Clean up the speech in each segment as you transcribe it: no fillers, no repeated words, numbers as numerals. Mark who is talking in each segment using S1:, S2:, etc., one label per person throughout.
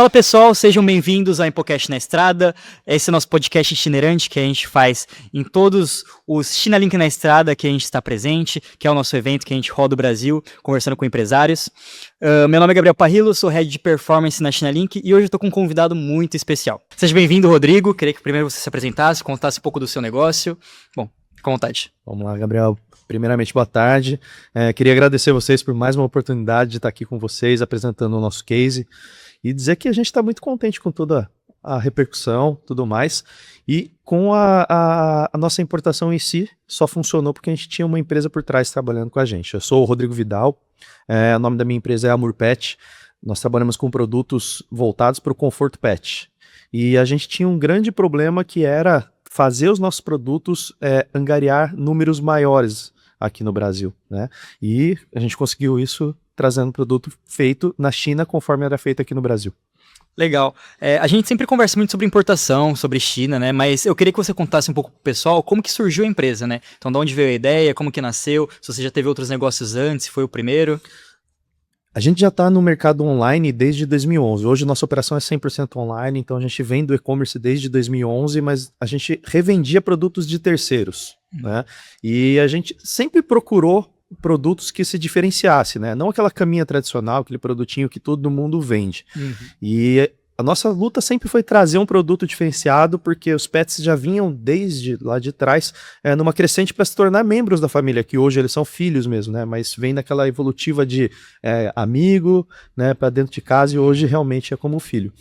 S1: Fala pessoal, sejam bem-vindos ao InfoCast na Estrada. Esse é o nosso podcast itinerante que a gente faz em todos os China Link na Estrada que a gente está presente, que é o nosso evento que a gente roda o Brasil, conversando com empresários. Meu nome é Gabriel Parrillo, sou Head de Performance na China Link e hoje eu estou com um convidado muito especial. Seja bem-vindo, Rodrigo. Queria que primeiro você se apresentasse, contasse um pouco do seu negócio. Bom, com vontade.
S2: Vamos lá, Gabriel. Primeiramente, boa tarde. Queria agradecer vocês por mais uma oportunidade de estar aqui com vocês, apresentando o nosso case e dizer que a gente está muito contente com toda a repercussão, tudo mais, e com a nossa importação em si só funcionou porque a gente tinha uma empresa por trás trabalhando com a gente. Eu sou o Rodrigo Vidal, o nome da minha empresa é Amur Pet, nós trabalhamos com produtos voltados para o conforto pet, e a gente tinha um grande problema que era fazer os nossos produtos angariar números maiores aqui no Brasil, né? E a gente conseguiu isso trazendo produto feito na China conforme era feito aqui no Brasil.
S1: Legal. A gente sempre conversa muito sobre importação, sobre China, né? Mas eu queria que você contasse um pouco pro pessoal como que surgiu a empresa, né? Então, de onde veio a ideia, como que nasceu, se você já teve outros negócios antes, se foi o primeiro.
S2: A gente já está no mercado online desde 2011. Hoje nossa operação é 100% online, então a gente vem do e-commerce desde 2011, mas a gente revendia produtos de terceiros, né? E a gente sempre procurou produtos que se diferenciassem, né? Não aquela caminha tradicional, aquele produtinho que todo mundo vende. E a nossa luta sempre foi trazer um produto diferenciado, porque os pets já vinham desde lá de trás numa crescente para se tornar membros da família, que hoje eles são filhos mesmo, né? Mas vem naquela evolutiva de amigo, né, para dentro de casa, e hoje realmente é como um filho.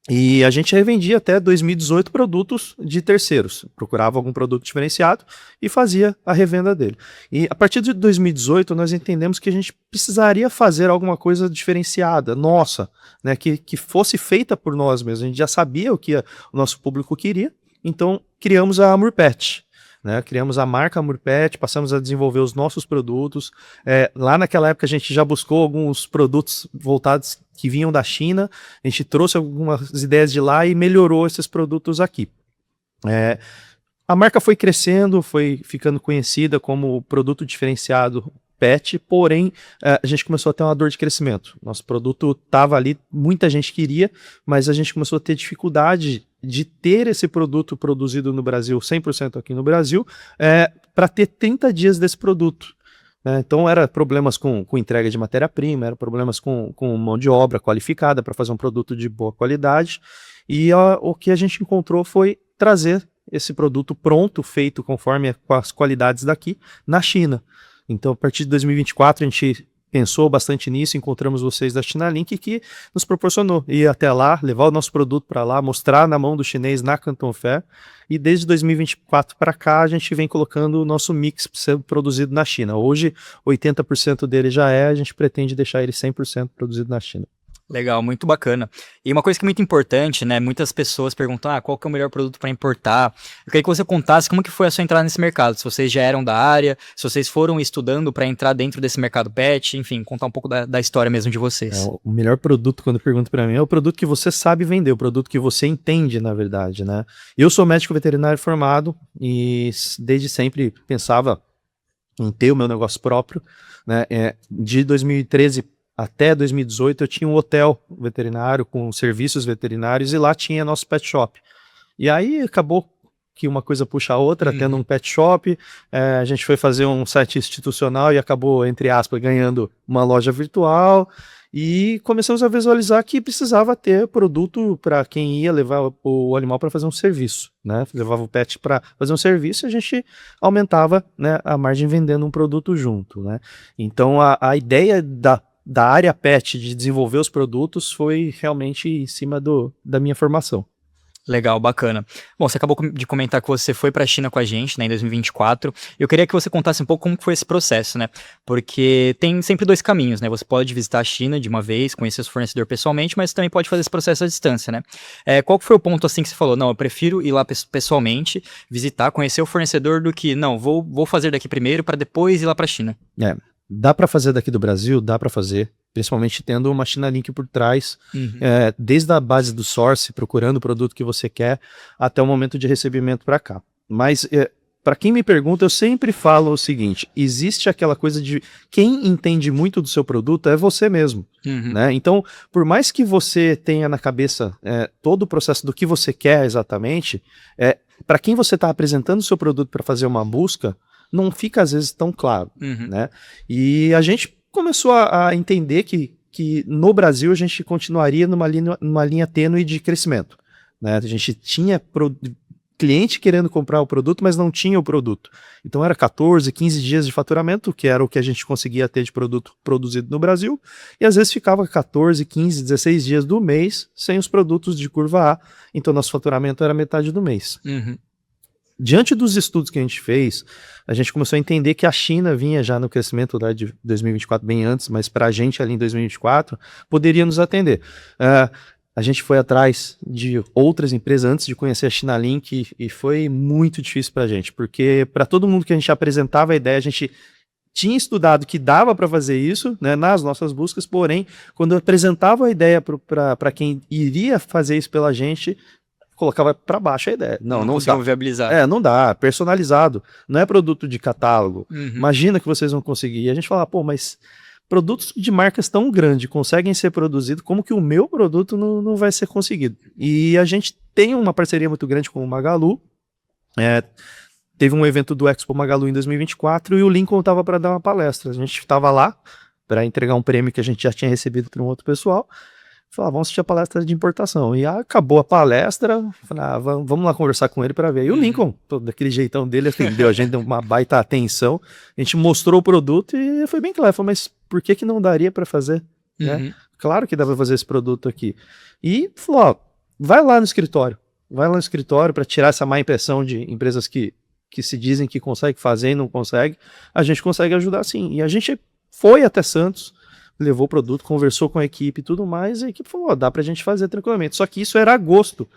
S2: E a gente revendia até 2018 produtos de terceiros, procurava algum produto diferenciado e fazia a revenda dele. E a partir de 2018 nós entendemos que a gente precisaria fazer alguma coisa diferenciada, nossa, né, que fosse feita por nós mesmos. A gente já sabia o que o nosso público queria, então criamos a Amur Pet. Né, criamos a marca Amur Pet, passamos a desenvolver os nossos produtos. Lá naquela época a gente já buscou alguns produtos voltados que vinham da China, a gente trouxe algumas ideias de lá e melhorou esses produtos aqui. A marca foi crescendo, foi ficando conhecida como produto diferenciado pet, porém a gente começou a ter uma dor de crescimento. Nosso produto estava ali, muita gente queria, mas a gente começou a ter dificuldade de ter esse produto produzido no Brasil, 100% aqui no Brasil, para ter 30 dias desse produto. Então era problemas com entrega de matéria-prima, era problemas com mão de obra qualificada para fazer um produto de boa qualidade, e o que a gente encontrou foi trazer esse produto pronto, feito conforme com as qualidades daqui, na China. Então a partir de 2024 a gente pensou bastante nisso, encontramos vocês da China Link que nos proporcionou ir até lá, levar o nosso produto para lá, mostrar na mão do chinês na Canton Fair, e desde 2024 para cá a gente vem colocando o nosso mix sendo produzido na China. Hoje 80% dele já a gente pretende deixar ele 100% produzido na China.
S1: Legal, muito bacana. E uma coisa que é muito importante, né? Muitas pessoas perguntam, qual que é o melhor produto para importar? Eu queria que você contasse como que foi a sua entrada nesse mercado, se vocês já eram da área, se vocês foram estudando para entrar dentro desse mercado pet, enfim, contar um pouco da história mesmo de vocês.
S2: O melhor produto, quando perguntam para mim, é o produto que você sabe vender, o produto que você entende, na verdade, né? Eu sou médico veterinário formado e desde sempre pensava em ter o meu negócio próprio, né? De 2013 até 2018 eu tinha um hotel veterinário com serviços veterinários e lá tinha nosso pet shop. E aí acabou que uma coisa puxa a outra, tendo um pet shop, a gente foi fazer um site institucional e acabou, entre aspas, ganhando uma loja virtual e começamos a visualizar que precisava ter produto para quem ia levar o animal para fazer um serviço, né? Levava o pet para fazer um serviço e a gente aumentava, né, a margem vendendo um produto junto, né? Então a ideia da área pet de desenvolver os produtos foi realmente em cima da minha formação.
S1: Legal, bacana. Bom, você acabou de comentar que você foi para a China com a gente, né, em 2024. Eu queria que você contasse um pouco como foi esse processo, né? Porque tem sempre dois caminhos, né? Você pode visitar a China de uma vez, conhecer o fornecedor pessoalmente, mas também pode fazer esse processo à distância, né? Qual que foi o ponto assim que você falou? Não, eu prefiro ir lá pessoalmente, visitar, conhecer o fornecedor do que, não, vou fazer daqui primeiro para depois ir lá para a China.
S2: Dá para fazer daqui do Brasil? Dá para fazer, principalmente tendo uma China Link por trás, desde a base do source, procurando o produto que você quer, até o momento de recebimento para cá. Mas para quem me pergunta, eu sempre falo o seguinte: existe aquela coisa de quem entende muito do seu produto é você mesmo, né? Então, por mais que você tenha na cabeça todo o processo do que você quer exatamente, para quem você está apresentando o seu produto para fazer uma busca, não fica às vezes tão claro, né? E a gente começou a entender que no Brasil a gente continuaria numa linha tênue de crescimento, né? A gente tinha cliente querendo comprar o produto, mas não tinha o produto. Então era 14, 15 dias de faturamento, que era o que a gente conseguia ter de produto produzido no Brasil, e às vezes ficava 14, 15, 16 dias do mês sem os produtos de curva A, então nosso faturamento era metade do mês. Diante dos estudos que a gente fez, a gente começou a entender que a China vinha já no crescimento lá de 2024 bem antes, mas para a gente ali em 2024 poderia nos atender. A gente foi atrás de outras empresas antes de conhecer a Chinalink e foi muito difícil para a gente, porque para todo mundo que a gente apresentava a ideia, a gente tinha estudado que dava para fazer isso, né, nas nossas buscas, porém, quando eu apresentava a ideia para quem iria fazer isso pela gente, colocava para baixo a ideia. Não dá.
S1: Viabilizar.
S2: Não dá, personalizado, não é produto de catálogo. Imagina que vocês vão conseguir. E a gente fala, pô, mas produtos de marcas tão grandes conseguem ser produzidos, como que o meu produto não vai ser conseguido? E a gente tem uma parceria muito grande com o Magalu. Teve um evento do Expo Magalu em 2024 e o Lincoln estava para dar uma palestra. A gente estava lá para entregar um prêmio que a gente já tinha recebido para um outro pessoal. Falei, vamos assistir a palestra de importação. E acabou a palestra, falei, vamos lá conversar com ele para ver. E o Lincoln, todo daquele jeitão dele, atendeu a gente, deu uma baita atenção. A gente mostrou o produto e foi bem claro. Falei, mas por que não daria para fazer? Né? Claro que dá para fazer esse produto aqui. E falou, vai lá no escritório. Vai lá no escritório para tirar essa má impressão de empresas que se dizem que conseguem fazer e não conseguem. A gente consegue ajudar sim. E a gente foi até Santos, levou o produto, conversou com a equipe e tudo mais, e a equipe falou, dá pra gente fazer tranquilamente. Só que isso era agosto.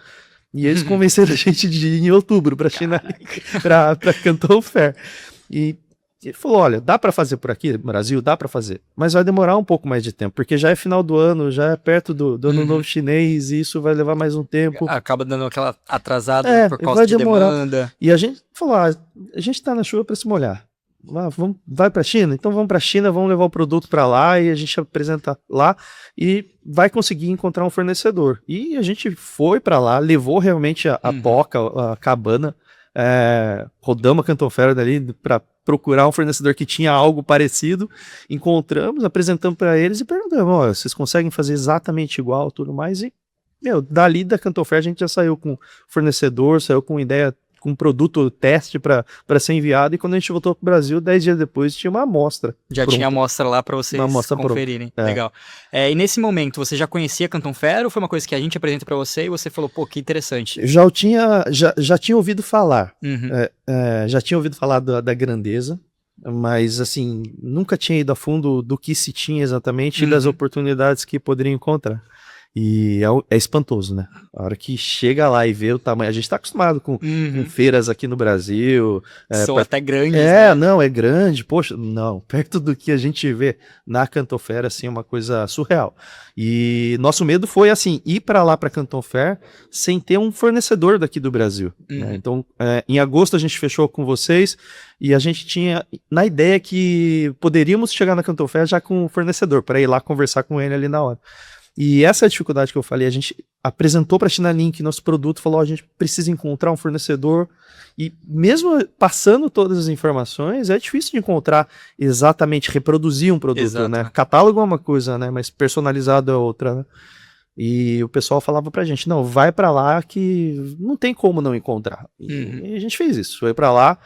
S2: E eles convenceram a gente de ir em outubro pra China, pra Canton Fair. E ele falou, olha, dá pra fazer por aqui, Brasil, dá pra fazer, mas vai demorar um pouco mais de tempo, porque já é final do ano, já é perto do ano novo chinês, e isso vai levar mais um tempo.
S1: Acaba dando aquela atrasada por causa de demanda.
S2: E a gente falou, a gente tá na chuva pra se molhar. Vai para a China? Então vamos para a China, vamos levar o produto para lá e a gente apresenta lá e vai conseguir encontrar um fornecedor. E a gente foi para lá, levou realmente a Toca, a Cabana, rodamos a Canton Fair dali para procurar um fornecedor que tinha algo parecido, encontramos, apresentamos para eles e perguntamos, vocês conseguem fazer exatamente igual, tudo mais, e dali da Canton Fair a gente já saiu com fornecedor, saiu com ideia, com um produto teste para ser enviado, e quando a gente voltou para o Brasil, 10 dias depois, tinha uma amostra.
S1: Já tinha amostra lá para vocês conferirem. Legal. E nesse momento, você já conhecia Canton Fair ou foi uma coisa que a gente apresenta para você e você falou, pô, que interessante? Já
S2: tinha ouvido falar. Já tinha ouvido falar da grandeza, mas assim, nunca tinha ido a fundo do que se tinha exatamente e das oportunidades que poderiam encontrar. E é espantoso, né? A hora que chega lá e vê o tamanho... A gente tá acostumado com feiras aqui no Brasil.
S1: São até grandes,
S2: né? Não, é grande. Poxa, não. Perto do que a gente vê na Canton Fair, assim, é uma coisa surreal. E nosso medo foi, assim, ir para lá, para Canton Fair, sem ter um fornecedor daqui do Brasil. Né? Então, em agosto a gente fechou com vocês e a gente tinha na ideia que poderíamos chegar na Canton Fair já com um fornecedor, para ir lá conversar com ele ali na hora. E essa é a dificuldade que eu falei, a gente apresentou para a Chinalink nosso produto, falou, a gente precisa encontrar um fornecedor, e mesmo passando todas as informações, é difícil de encontrar exatamente, reproduzir um produto, Exato. Né? Catálogo é uma coisa, né? Mas personalizado é outra, né? E o pessoal falava pra gente, não, vai para lá que não tem como não encontrar. E a gente fez isso, foi para lá,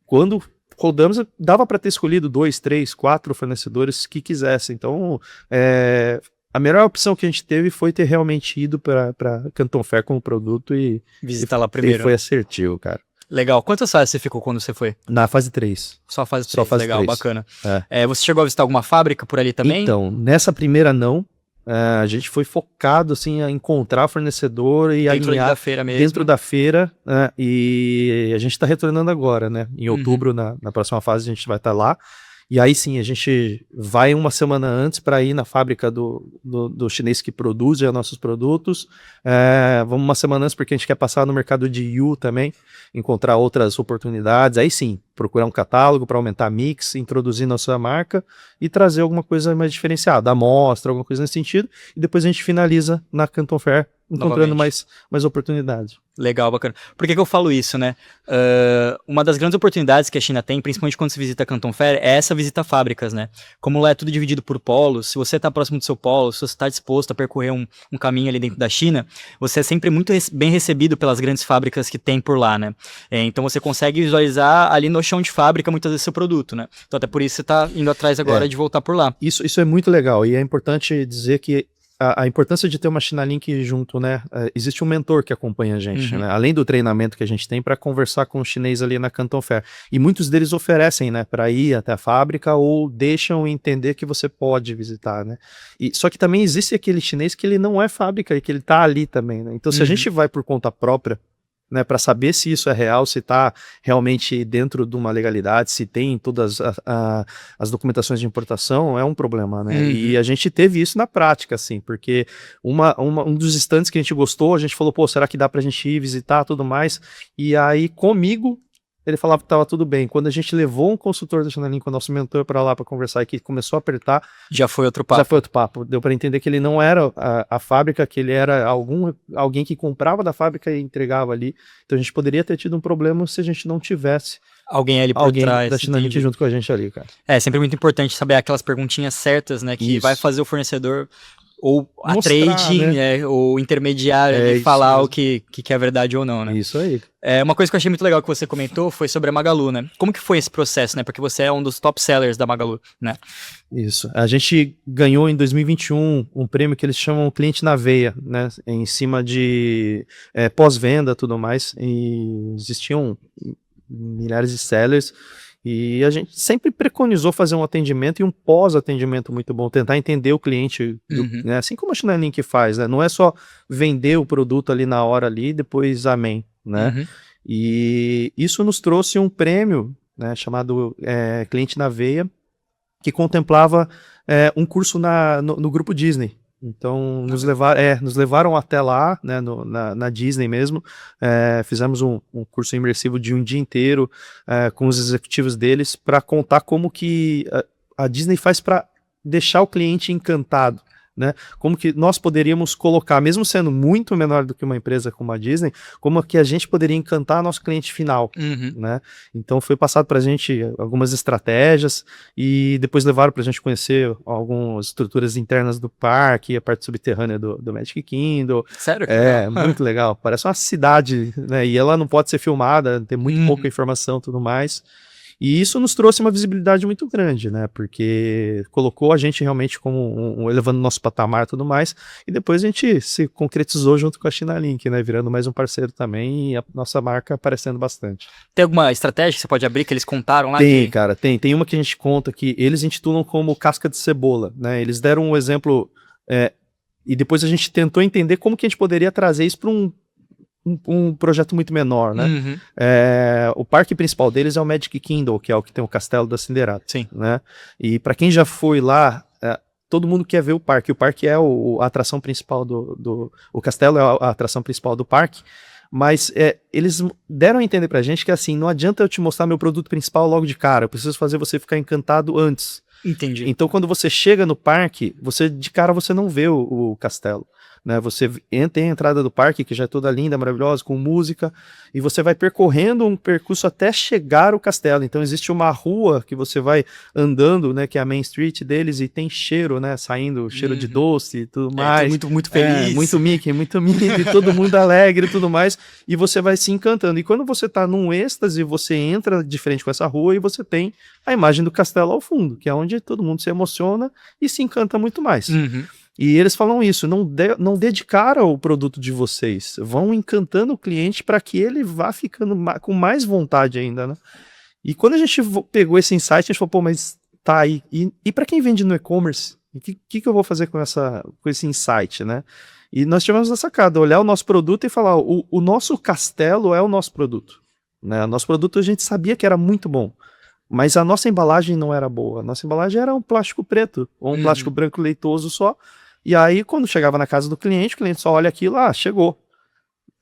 S2: quando rodamos, dava para ter escolhido 2, 3, 4 fornecedores que quisessem, então a melhor opção que a gente teve foi ter realmente ido para Canton Fair com o produto e
S1: visitar lá primeiro.
S2: E foi assertivo, cara.
S1: Legal. Quantas fases você ficou quando você foi?
S2: Na fase 3.
S1: Só a fase 3. Legal, 3. Bacana. Você chegou a visitar alguma fábrica por ali também?
S2: Então, nessa primeira não. A gente foi focado assim, a encontrar fornecedor e
S1: dentro
S2: alinhar
S1: da feira mesmo.
S2: Dentro da feira, e a gente está retornando agora, né? Em outubro, na próxima fase, a gente vai estar lá. E aí sim, a gente vai uma semana antes para ir na fábrica do chinês que produz já nossos produtos. Vamos uma semana antes porque a gente quer passar no mercado de Yu também, encontrar outras oportunidades. Aí sim, procurar um catálogo para aumentar a mix, introduzir nossa marca e trazer alguma coisa mais diferenciada, amostra, alguma coisa nesse sentido. E depois a gente finaliza na Canton Fair, encontrando mais oportunidades.
S1: Legal, bacana. Por que eu falo isso, né? Uma das grandes oportunidades que a China tem, principalmente quando se visita a Canton Fair, é essa visita a fábricas, né? Como lá é tudo dividido por polos, se você está próximo do seu polo, se você está disposto a percorrer um caminho ali dentro da China, você é sempre muito bem recebido pelas grandes fábricas que tem por lá, né? Então você consegue visualizar ali no chão de fábrica muitas vezes seu produto, né? Então até por isso você está indo atrás agora de voltar por lá.
S2: Isso é muito legal e é importante dizer que a importância de ter uma China Link junto, né? Existe um mentor que acompanha a gente, né? Além do treinamento que a gente tem para conversar com o chinês ali na Canton Fair. E muitos deles oferecem, né, para ir até a fábrica ou deixam entender que você pode visitar, né? Só que também existe aquele chinês que ele não é fábrica e que ele tá ali também, né? Então, se a gente vai por conta própria, né, para saber se isso é real, se está realmente dentro de uma legalidade, se tem todas as documentações de importação, é um problema, né? E a gente teve isso na prática, assim, porque um dos estandes que a gente gostou, a gente falou, pô, será que dá pra gente ir visitar, tudo mais, e aí comigo, ele falava que estava tudo bem. Quando a gente levou um consultor da China Link, com o nosso mentor para lá para conversar e que começou a apertar...
S1: Já foi outro papo.
S2: Deu para entender que ele não era a fábrica, que ele era alguém que comprava da fábrica e entregava ali. Então a gente poderia ter tido um problema se a gente não tivesse
S1: alguém ali por trás
S2: da China Link junto com a gente ali, cara.
S1: É sempre muito importante saber aquelas perguntinhas certas, né? Que vai fazer o fornecedor... ou a trading, né? Ou intermediário falar o que é verdade ou não, né?
S2: Isso aí.
S1: Uma coisa que eu achei muito legal que você comentou foi sobre a Magalu, né? Como que foi esse processo, né? Porque você é um dos top sellers da Magalu, né?
S2: Isso. A gente ganhou em 2021 um prêmio que eles chamam Cliente na Veia, né? Em cima de pós-venda e tudo mais. E existiam milhares de sellers. E a gente sempre preconizou fazer um atendimento e um pós-atendimento muito bom, tentar entender o cliente, né? Assim como a China Link faz, né? Não é só vender o produto ali na hora ali e depois amém, né? E isso nos trouxe um prêmio, né, chamado Cliente na Veia, que contemplava um curso no grupo Disney. Então, nos levaram até lá, né, na Disney mesmo, fizemos um curso imersivo de um dia inteiro com os executivos deles para contar como que a Disney faz para deixar o cliente encantado, né? Como que nós poderíamos colocar, mesmo sendo muito menor do que uma empresa como a Disney, como que a gente poderia encantar nosso cliente final, né? Então foi passado para a gente algumas estratégias e depois levaram para a gente conhecer algumas estruturas internas do parque, a parte subterrânea do Magic Kingdom.
S1: Sério?
S2: Muito legal. Parece uma cidade, né? E ela não pode ser filmada, tem muito pouca informação e tudo mais. E isso nos trouxe uma visibilidade muito grande, né? Porque colocou a gente realmente como elevando nosso patamar e tudo mais. E depois a gente se concretizou junto com a China Link, né? Virando mais um parceiro também e a nossa marca aparecendo bastante.
S1: Tem alguma estratégia que você pode abrir que eles contaram lá?
S2: Tem, cara, tem. Tem uma que a gente conta que eles intitulam como casca de cebola, né? Eles deram um exemplo e depois a gente tentou entender como que a gente poderia trazer isso para um projeto muito menor, né? O parque principal deles é o Magic Kingdom, que é o que tem o Castelo da Cinderela.
S1: Sim.
S2: Né? E para quem já foi lá, todo mundo quer ver o parque. O parque é a atração principal o castelo é a atração principal do parque. Mas eles deram a entender pra gente que assim, não adianta eu te mostrar meu produto principal logo de cara, eu preciso fazer você ficar encantado antes.
S1: Entendi.
S2: Então quando você chega no parque, de cara você não vê o castelo. Né, você tem a entrada do parque, que já é toda linda, maravilhosa, com música, e você vai percorrendo um percurso até chegar ao castelo. Então existe uma rua que você vai andando, né, que é a Main Street deles, e tem cheiro, né, saindo, cheiro de doce e tudo mais.
S1: Muito feliz.
S2: Muito Mickey, e todo mundo alegre e tudo mais, e você vai se encantando. E quando você tá num êxtase, você entra de frente com essa rua e você tem a imagem do castelo ao fundo, que é onde todo mundo se emociona e se encanta muito mais. E eles falam isso, não dê de cara o produto de vocês, vão encantando o cliente para que ele vá ficando com mais vontade ainda, né? E quando a gente pegou esse insight, a gente falou, pô, mas tá aí, e para quem vende no e-commerce, o que eu vou fazer com esse insight, né? E nós tivemos a sacada, olhar o nosso produto e falar, o nosso castelo é o nosso produto, né? O nosso produto a gente sabia que era muito bom, Mas a nossa embalagem não era boa. A nossa embalagem era um plástico preto, ou um plástico
S1: Uhum.
S2: branco leitoso só. E aí, quando chegava na casa do cliente, o cliente só olha aquilo, chegou.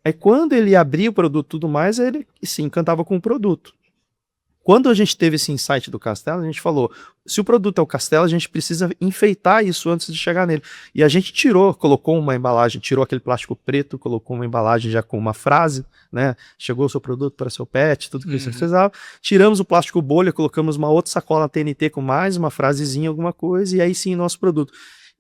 S2: Aí quando ele abria o produto e tudo mais, ele se encantava com o produto. Quando a gente teve esse insight do Castelo, a gente falou, se o produto é o Castelo, a gente precisa enfeitar isso antes de chegar nele. E a gente colocou uma embalagem, tirou aquele plástico preto, colocou uma embalagem já com uma frase, né? Chegou o seu produto para seu pet, tudo que você precisava. Tiramos o plástico bolha, colocamos uma outra sacola TNT com mais uma frasezinha, alguma coisa, e aí sim, nosso produto.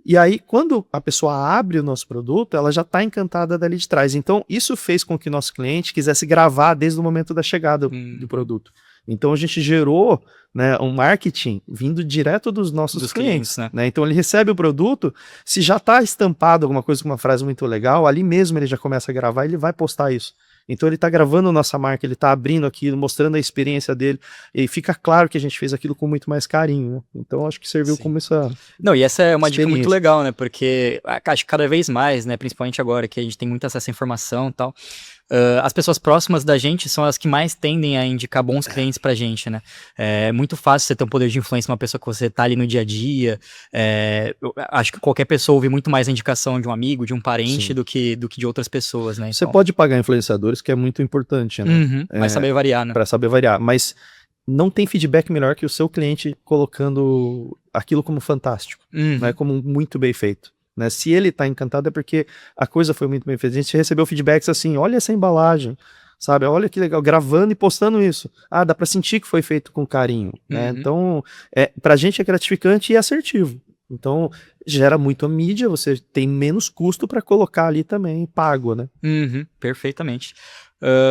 S2: E aí, quando a pessoa abre o nosso produto, ela já está encantada dali de trás. Então, isso fez com que o nosso cliente quisesse gravar desde o momento da chegada do produto. Então, a gente gerou, né, um marketing vindo direto dos nossos clientes. Né? Então, ele recebe o produto, se já está estampado alguma coisa com uma frase muito legal, ali mesmo ele já começa a gravar e ele vai postar isso. Então ele está gravando nossa marca, ele está abrindo aquilo, mostrando a experiência dele, e fica claro que a gente fez aquilo com muito mais carinho, né? Então acho que serviu como essa...
S1: Não, e essa é uma dica muito legal, né? Porque acho que cada vez mais, né? Principalmente agora que a gente tem muito acesso à informação e tal, as pessoas próximas da gente são as que mais tendem a indicar bons clientes pra gente, né? É muito fácil você ter um poder de influência numa pessoa que você tá ali no dia a dia. Eu acho que qualquer pessoa ouve muito mais a indicação de um amigo, de um parente, do que de outras pessoas, né?
S2: Você pode pagar influenciadores, que é muito importante, né?
S1: Mas saber variar, né?
S2: Pra saber variar, mas não tem feedback melhor que o seu cliente colocando aquilo como fantástico, né? Como muito bem feito. Né? Se ele tá encantado é porque a coisa foi muito bem feita. A gente recebeu feedbacks assim, olha essa embalagem, sabe? Olha que legal, gravando e postando isso. Dá pra sentir que foi feito com carinho, né? Então, pra gente é gratificante e assertivo. Então, gera muito a mídia, você tem menos custo para colocar ali também, pago, né?
S1: Perfeitamente.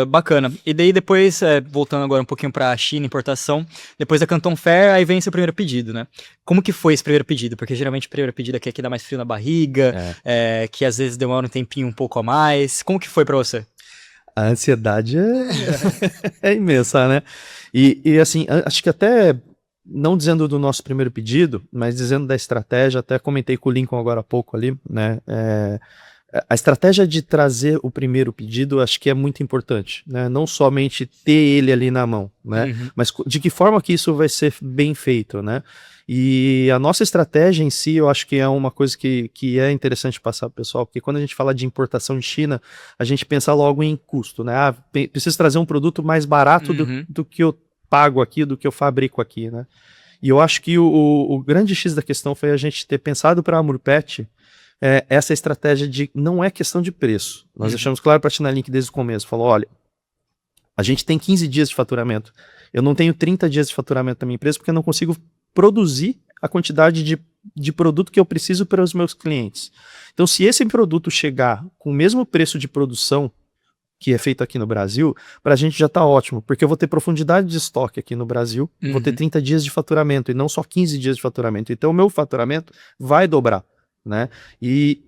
S1: Bacana. E daí depois, voltando agora um pouquinho para a China, importação, depois da Canton Fair, aí vem seu primeiro pedido, né? Como que foi esse primeiro pedido? Porque geralmente o primeiro pedido aqui é que dá mais frio na barriga, que às vezes demora um tempinho um pouco a mais. Como que foi para você?
S2: A ansiedade é imensa, né? E assim, acho que até, não dizendo do nosso primeiro pedido, mas dizendo da estratégia, até comentei com o Lincoln agora há pouco ali, né? A estratégia de trazer o primeiro pedido acho que é muito importante, né? Não somente ter ele ali na mão, né? Mas de que forma que isso vai ser bem feito, né? E a nossa estratégia em si, eu acho que é uma coisa que é interessante passar para o pessoal, porque quando a gente fala de importação de China, a gente pensa logo em custo, né? Preciso trazer um produto mais barato do que eu pago aqui, do que eu fabrico aqui, né? E eu acho que o grande X da questão foi a gente ter pensado para a Murpet essa estratégia de não é questão de preço. Nós deixamos claro para a China Link desde o começo, falou, olha, a gente tem 15 dias de faturamento, eu não tenho 30 dias de faturamento na minha empresa porque eu não consigo produzir a quantidade de produto que eu preciso para os meus clientes. Então, se esse produto chegar com o mesmo preço de produção que é feito aqui no Brasil, para a gente já está ótimo, porque eu vou ter profundidade de estoque aqui no Brasil, vou ter 30 dias de faturamento e não só 15 dias de faturamento. Então, o meu faturamento vai dobrar. Né? E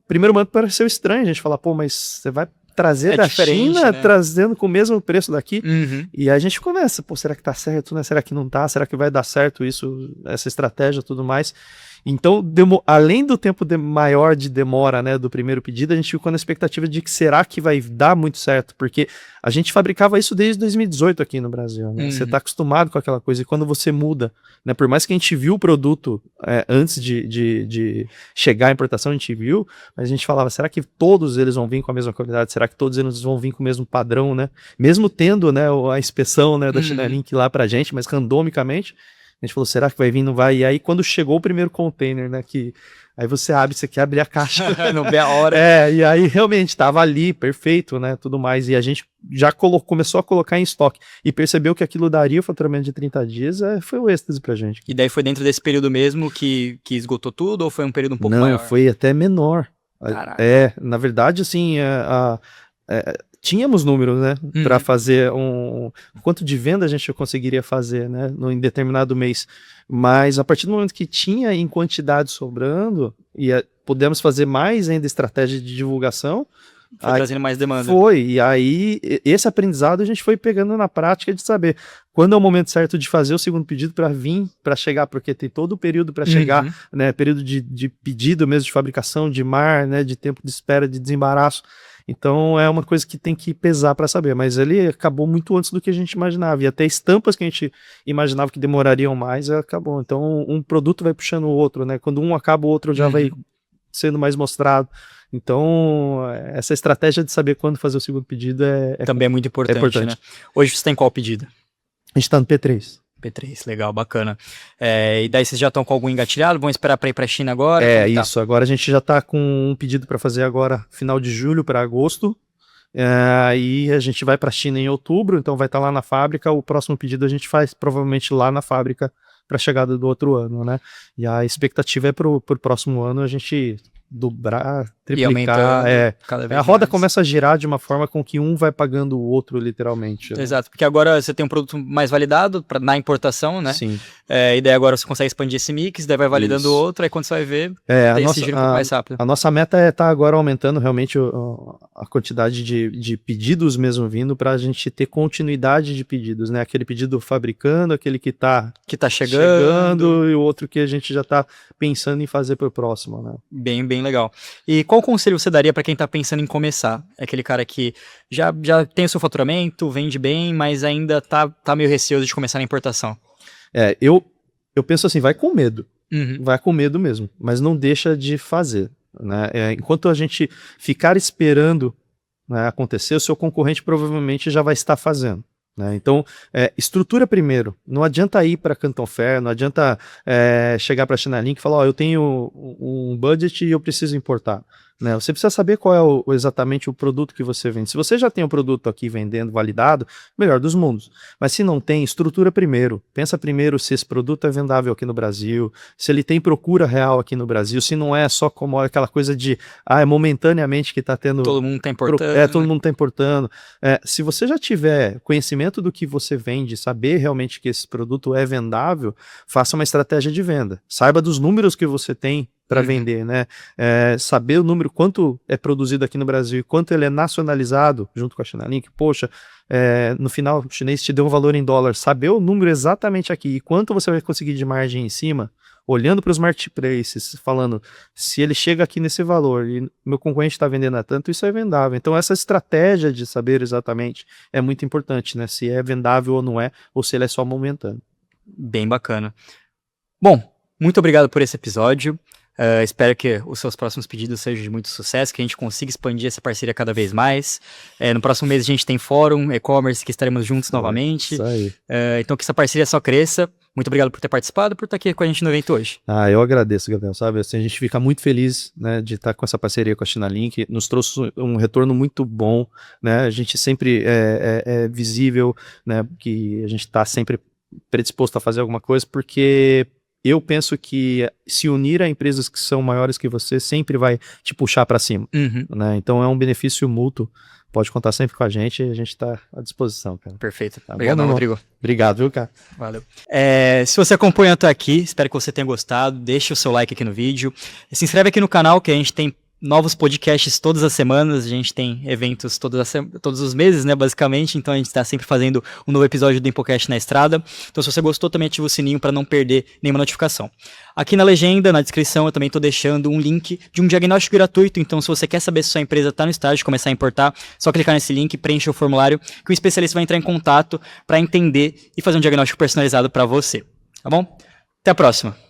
S2: primeiro momento pareceu estranho a gente falar, pô, mas você vai trazer da China, né? Trazendo com o mesmo preço daqui, e a gente começa, pô, será que tá certo, né? Será que não tá? Será que vai dar certo isso, essa estratégia e tudo mais? Então, além do tempo maior de demora, né, do primeiro pedido, a gente ficou na expectativa de que será que vai dar muito certo, porque a gente fabricava isso desde 2018 aqui no Brasil, né? Você está acostumado com aquela coisa, e quando você muda, né, por mais que a gente viu o produto antes de chegar à importação, a gente viu, mas a gente falava, será que todos eles vão vir com a mesma qualidade? Será que todos eles vão vir com o mesmo padrão, né? Mesmo tendo, né, a inspeção, né, da China Link lá pra gente, mas randomicamente, a gente falou, será que vai vir, não vai? E aí, quando chegou o primeiro container, né, que aí você quer abrir a caixa.
S1: Não vê a hora.
S2: E aí realmente estava ali, perfeito, né, tudo mais. E a gente já começou a colocar em estoque e percebeu que aquilo daria o faturamento de 30 dias, foi o êxtase pra gente.
S1: E daí foi dentro desse período mesmo que esgotou tudo, ou foi um período um pouco maior?
S2: Não, foi até menor.
S1: Caraca.
S2: Na verdade, assim, tínhamos números, né, para fazer quanto de venda a gente conseguiria fazer, né, em determinado mês, mas a partir do momento que tinha em quantidade sobrando e pudemos fazer mais ainda estratégia de divulgação,
S1: Foi trazendo mais demanda.
S2: Foi, e aí esse aprendizado a gente foi pegando na prática de saber quando é o momento certo de fazer o segundo pedido para vir, para chegar, porque tem todo o período para chegar, né, período de pedido mesmo, de fabricação, de mar, né, de tempo de espera, de desembaraço. Então é uma coisa que tem que pesar para saber, mas ele acabou muito antes do que a gente imaginava, e até estampas que a gente imaginava que demorariam mais, acabou. Então um produto vai puxando o outro, né? Quando um acaba, o outro já vai sendo mais mostrado. Então essa estratégia de saber quando fazer o segundo pedido
S1: também é muito importante, né? Hoje você tem qual pedido?
S2: A gente tá no P3.
S1: P3, legal, bacana. E daí vocês já estão com algum engatilhado? Vão esperar para ir para a China agora?
S2: Isso. Agora a gente já está com um pedido para fazer agora, final de julho para agosto. Aí a gente vai para a China em outubro, então vai estar lá na fábrica. O próximo pedido a gente faz provavelmente lá na fábrica para a chegada do outro ano, né? E a expectativa é para o próximo ano a gente dobrar, triplicar.
S1: Cada vez
S2: a roda
S1: mais.
S2: Começa a girar de uma forma com que um vai pagando o outro, literalmente. Né?
S1: Exato, porque agora você tem um produto mais validado na importação, né?
S2: Sim.
S1: E daí agora você consegue expandir esse mix, daí vai validando o outro, aí quando você vai ver, esse giro um pouco mais rápido.
S2: A nossa meta é estar agora aumentando realmente a quantidade de pedidos mesmo vindo, para a gente ter continuidade de pedidos, né? Aquele pedido fabricando, aquele que tá chegando e o outro que a gente já tá pensando em fazer para o próximo, né?
S1: Bem legal. E qual conselho você daria para quem tá pensando em começar? É aquele cara que já tem o seu faturamento, vende bem, mas ainda tá meio receoso de começar na importação.
S2: Eu penso assim, vai com medo. Vai com medo mesmo, mas não deixa de fazer. Né? Enquanto a gente ficar esperando, né, acontecer, o seu concorrente provavelmente já vai estar fazendo. Né? Então, estrutura primeiro. Não adianta ir para Canton Fair, não adianta chegar para a China Link e falar, eu tenho um budget e eu preciso importar. Né? Você precisa saber qual é exatamente o produto que você vende. Se você já tem o produto aqui vendendo, validado, melhor dos mundos. Mas se não tem, estrutura primeiro. Pensa primeiro se esse produto é vendável aqui no Brasil, se ele tem procura real aqui no Brasil, se não é só como aquela coisa de, momentaneamente que está tendo...
S1: Todo mundo está importando.
S2: Todo mundo está importando. Se você já tiver conhecimento do que você vende, saber realmente que esse produto é vendável, faça uma estratégia de venda. Saiba dos números que você tem para vender, né? Saber o número, quanto é produzido aqui no Brasil e quanto ele é nacionalizado junto com a China Link. Poxa, no final o chinês te deu um valor em dólar. Saber o número exatamente aqui e quanto você vai conseguir de margem em cima, olhando para os marketplaces, falando se ele chega aqui nesse valor e meu concorrente está vendendo a tanto, isso é vendável. Então essa estratégia de saber exatamente é muito importante, né? Se é vendável ou não é, ou se ele é só momentâneo.
S1: Bem bacana. Bom, muito obrigado por esse episódio. Espero que os seus próximos pedidos sejam de muito sucesso, que a gente consiga expandir essa parceria cada vez mais. No próximo mês a gente tem fórum, e-commerce, que estaremos juntos novamente.
S2: Isso aí.
S1: Então que essa parceria só cresça. Muito obrigado por ter participado, por estar aqui com a gente no evento hoje.
S2: Eu agradeço, Gabriel, sabe? Assim, a gente fica muito feliz, né, de estar com essa parceria com a China Link. Nos trouxe um retorno muito bom, né? A gente sempre é visível, né, que a gente está sempre predisposto a fazer alguma coisa, porque eu penso que se unir a empresas que são maiores que você sempre vai te puxar para cima. Né? Então é um benefício mútuo. Pode contar sempre com a gente e a gente está à disposição, cara.
S1: Perfeito.
S2: Tá
S1: Obrigado,
S2: bom,
S1: Rodrigo.
S2: Obrigado, viu, cara?
S1: Valeu. Se você acompanha até aqui, espero que você tenha gostado. Deixe o seu like aqui no vídeo. Se inscreve aqui no canal, que a gente tem novos podcasts todas as semanas, a gente tem eventos todos os meses, né, basicamente, então a gente está sempre fazendo um novo episódio do ImpoCast na estrada. Então se você gostou, também ativa o sininho para não perder nenhuma notificação. Aqui na legenda, na descrição, eu também estou deixando um link de um diagnóstico gratuito, então se você quer saber se sua empresa está no estágio de começar a importar, só clicar nesse link, preencher o formulário, que o especialista vai entrar em contato para entender e fazer um diagnóstico personalizado para você, tá bom? Até a próxima!